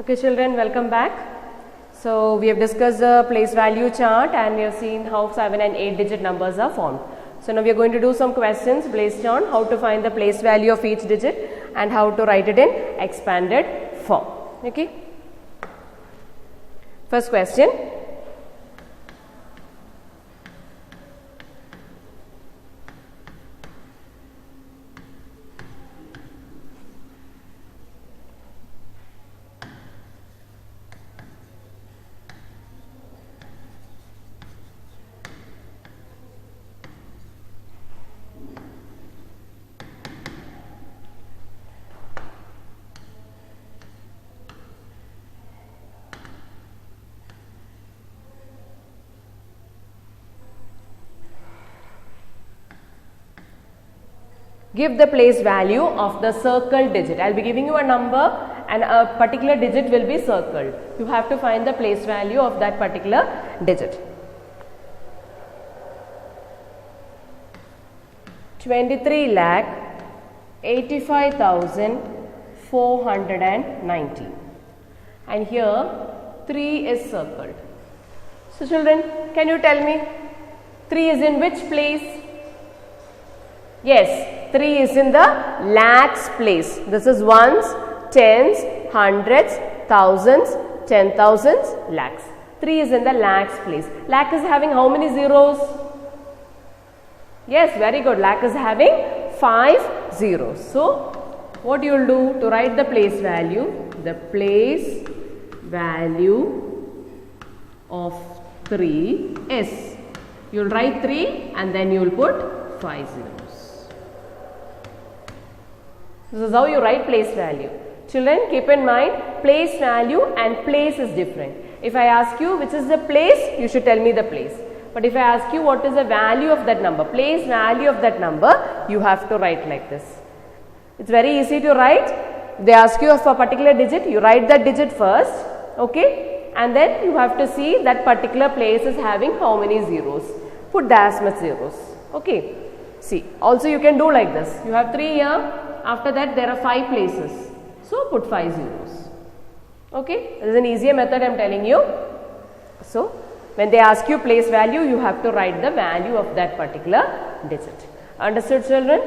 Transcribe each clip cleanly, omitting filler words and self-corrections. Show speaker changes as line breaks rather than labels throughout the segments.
Okay children, welcome back. So we have discussed the place value chart and we have seen how 7 and 8 digit numbers are formed. So now we are going to do some questions based on how to find the place value of each digit and how to write it in expanded form. Okay. First question. Give the place value of the circled digit. I will be giving you a number and a particular digit will be circled. You have to find the place value of that particular digit. 23,85,490 and here 3 is circled. So children, can you tell me 3 is in which place? Yes, 3 is in the lakhs place. This is ones, tens, hundreds, thousands, 10,000s, lakhs. 3 is in the lakhs place. Lakh is having how many zeros? Yes, very good. Lakh is having 5 zeros. So, what you will do to write the place value? The place value of 3 is, you will write 3 and then you will put 5 zeros. This is how you write place value. Children, keep in mind, place value and place is different. If I ask you which is the place, you should tell me the place. But if I ask you what is the value of that number, place value of that number, you have to write like this. It's very easy to write. They ask you for a particular digit, you write that digit first, okay? And then you have to see that particular place is having how many zeros. Put as much zeros, okay? See, also you can do like this. You have 3 here. After that there are 5 places, so put 5 zeros, okay. This is an easier method I am telling you. So when they ask you place value, you have to write the value of that particular digit. Understood children?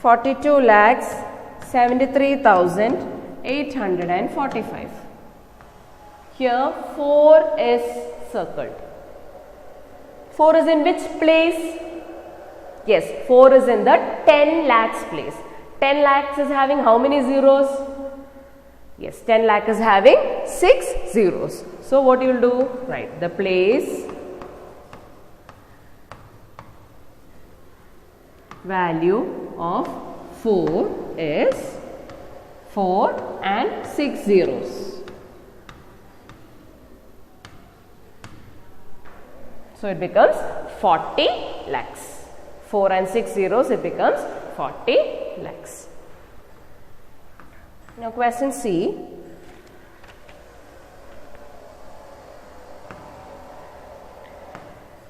$42,73,845. Here 4 is circled. 4 is in which place? Yes, 4 is in the 10 lakhs place. 10 lakhs is having how many zeros? Yes, 10 lakh is having 6 zeros. So, what you will do? Write the place value of 4 is 4 and 6 zeros. So, it becomes 40 lakhs. 4 and 6 zeros, it becomes 40 lakhs. Now, question C.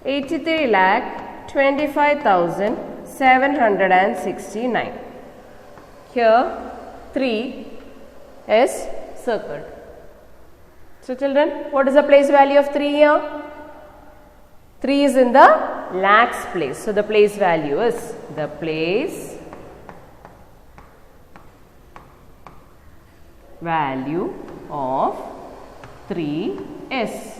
$83,25,769. Here 3 is circled. So, children, what is the place value of 3 here? 3 is in the lakhs place. So, the place value is the place value of 3 is.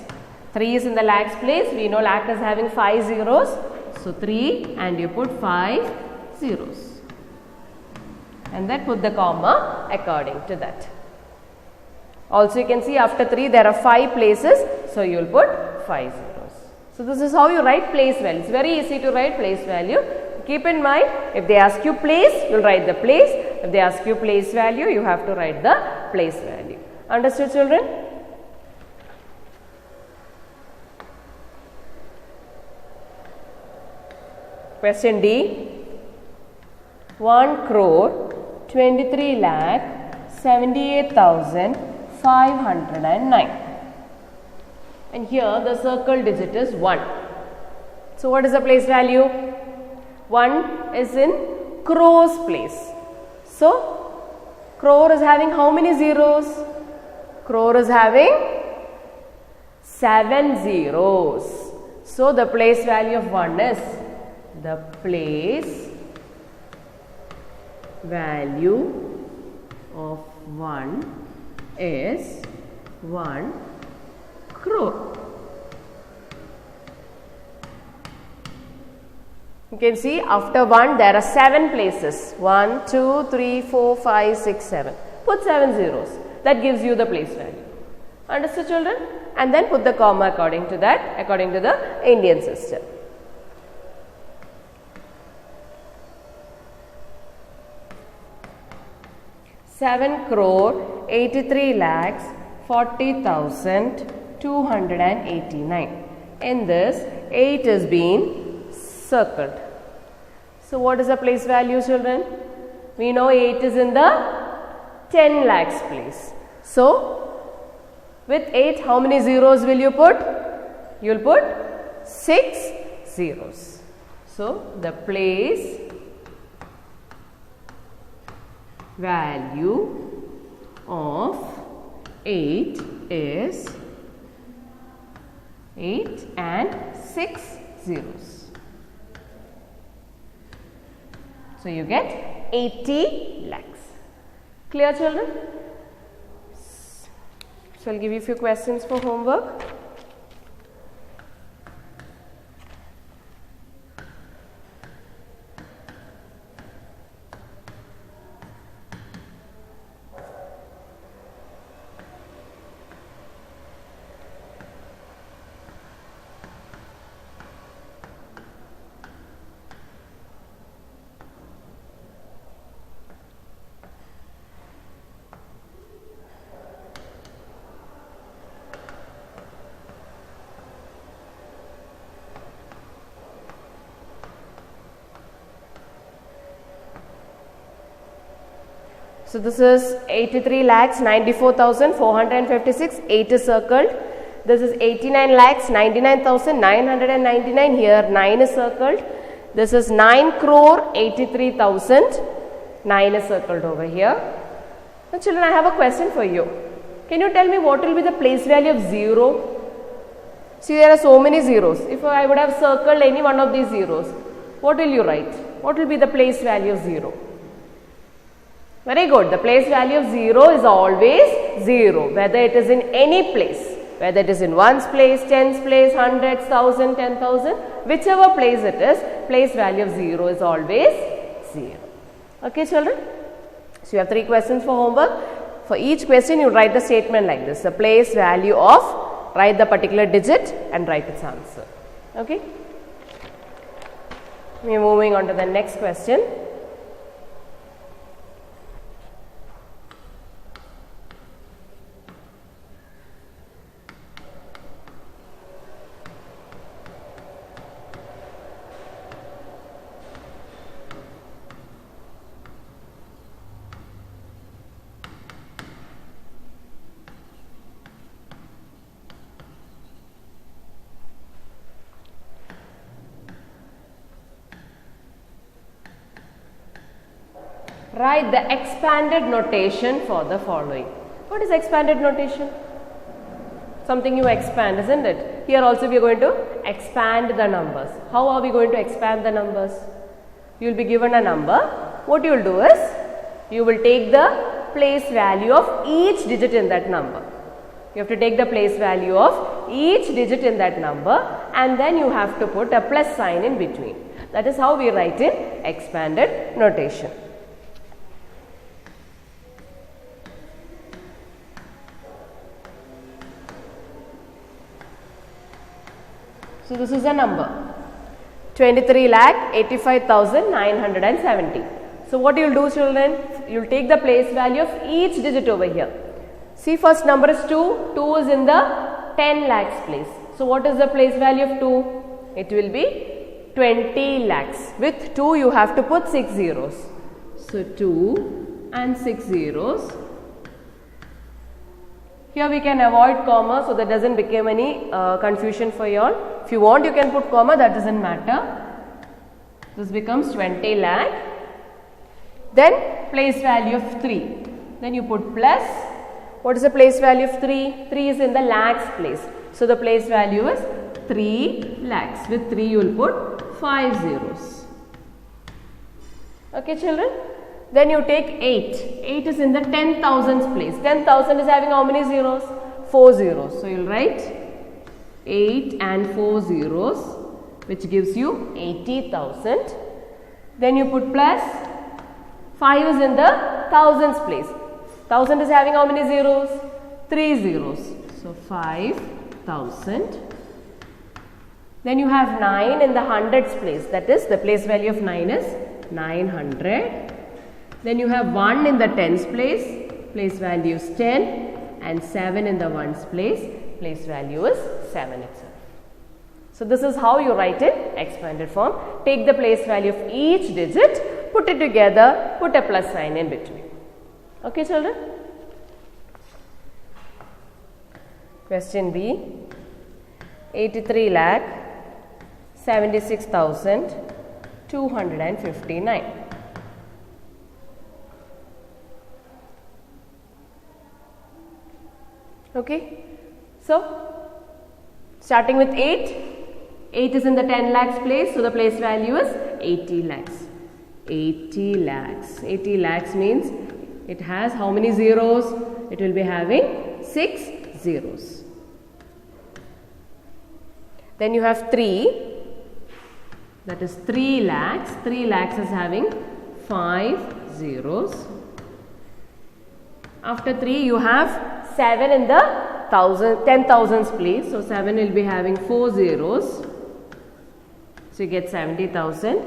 3 is in the lakhs place. We know lakh is having 5 zeros. So, 3 and you put 5 zeros. And then put the comma according to that. Also, you can see after 3 there are 5 places. So, you will put 5 zeros. So, this is how you write place value. It's very easy to write place value. Keep in mind, if they ask you place, you will write the place. If they ask you place value, you have to write the place value. Understood children? Question D. 1,23,78,509. And here the circle digit is 1. So, what is the place value? 1 is in crores place. So, crore is having how many zeros? Crore is having 7 zeros. So, the place value of 1 is, the place value of 1 is 1 crore. You can see after 1 there are 7 places. 1, 2, 3, 4, 5, 6, 7. Put 7 zeros. That gives you the place value. Understood, children? And then put the comma according to that, according to the Indian system. Seven crore 83 lakhs 40,289. In this, 8 is being circled. So, what is the place value, children? We know 8 is in the 10 lakhs place. So, with 8, how many zeros will you put? You will put 6 zeros. So, the place value of 8 is 8 and 6 zeros. So, you get 80 lakhs. Clear, children? So, I will give you a few questions for homework. So, this is 83 lakhs 94,456, 8 is circled. This is 89 lakhs 99,999, here 9 is circled. This is 9 crore 83,000, 9 is circled over here. Now, children, I have a question for you. Can you tell me what will be the place value of 0? See, there are so many zeros. If I would have circled any one of these zeros, what will you write? What will be the place value of 0? Very good. The place value of 0 is always 0, whether it is in any place, whether it is in ones place, tens place, hundreds, thousand, 10,000, whichever place it is, place value of 0 is always 0. Okay, children? So, you have 3 questions for homework. For each question, you write the statement like this: the place value of, write the particular digit and write its answer. Okay? We are moving on to the next question. Write the expanded notation for the following. What is expanded notation? Something you expand, isn't it? Here also we are going to expand the numbers. How are we going to expand the numbers? You will be given a number. What you will do is, you will take the place value of each digit in that number. You have to take the place value of each digit in that number, and then you have to put a plus sign in between. That is how we write in expanded notation. So, this is a number 23,85,970. So, what you will do, children? You will take the place value of each digit over here. See, first number is 2, 2 is in the 10 lakhs place. So, what is the place value of 2? It will be 20 lakhs. With 2 you have to put 6 zeros. So, 2 and 6 zeros. Here we can avoid comma, so that does not become any confusion for you all. If you want, you can put comma, that does not matter. This becomes 20 lakh Then place value of 3. Then you put plus. What is the place value of 3? 3 is in the lakhs place. So the place value is 3 lakhs. With 3 you will put 5 zeros. Okay children. Then you take 8. 8 is in the 10,000s place. 10,000 is having how many zeros? 4 zeros. So you will write 8 and 4 zeros, which gives you 80,000. Then you put plus. 5 is in the thousands place. 1000 is having how many zeros? 3 zeros. So 5,000. Then you have 9 in the hundreds place. That is, the place value of 9 is 900. Then you have 1 in the tens place. Place value is 10. And 7 in the ones place. Place value is 7 itself. So this is how you write in expanded form. Take the place value of each digit, put it together, put a plus sign in between. Okay children? Question B. 83 lakh 76,259. Okay. So, starting with 8. 8 is in the 10 lakhs place, so the place value is 80 lakhs. 80 lakhs. 80 lakhs means it has how many zeros? It will be having 6 zeros. Then you have 3. That is 3 lakhs. 3 lakhs is having 5 zeros. After 3 you have 7 in the 10,000s place. So 7 will be having 4 zeros. So you get 70,000.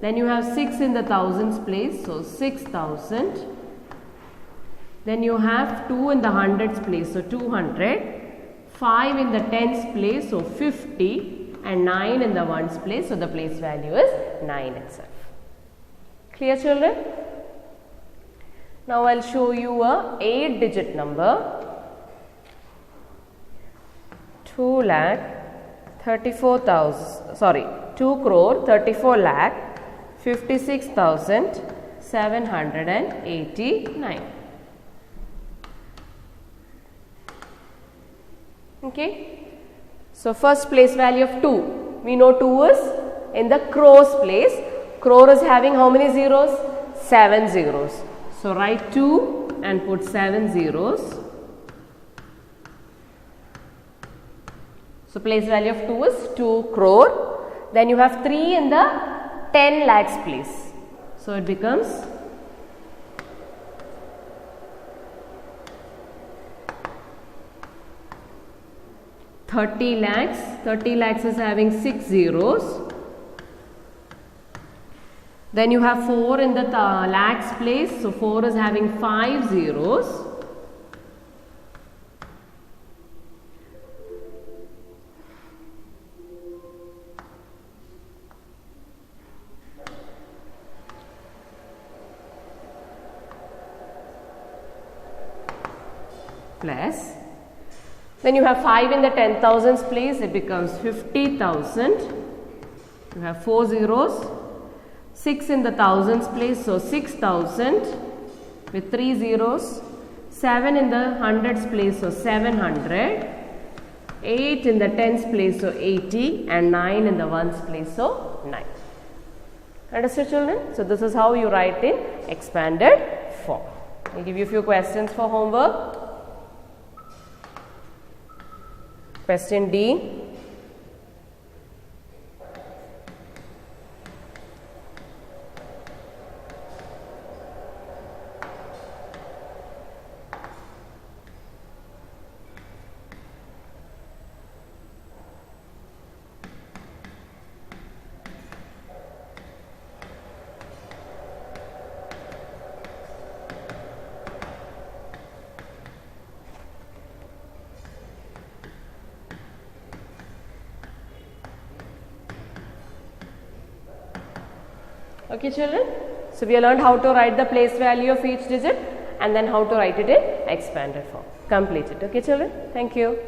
Then you have 6 in the thousands place. So 6,000. Then you have 2 in the hundreds place. So 200. 5 in the tens place. So 50. And 9 in the ones place. So the place value is 9 itself. Clear children? Now I'll show you a 8-digit number. 2 crore 34 lakh 56,789. Okay. So first place value of 2. We know 2 is in the crores place. Crore is having how many zeros? 7 zeros. So write 2 and put 7 zeros. So place value of 2 is 2 crore. Then you have 3 in the 10 lakhs place. So it becomes 30 lakhs. 30 lakhs is having 6 zeros. Then you have 4 in the lakhs place. So 4 is having 5 zeros. Plus, then you have 5 in the 10,000s place, it becomes 50,000. You have 4 zeros. 6 in the thousands place, so 6,000 with 3 zeros. 7 in the hundreds place, so 700. 8 in the tens place, so 80. And 9 in the ones place, so 9. Understood children? So this is how you write in expanded form. I'll give you a few questions for homework. Question D. Okay children, so we have learned how to write the place value of each digit and then how to write it in expanded form. Complete it. Okay children, thank you.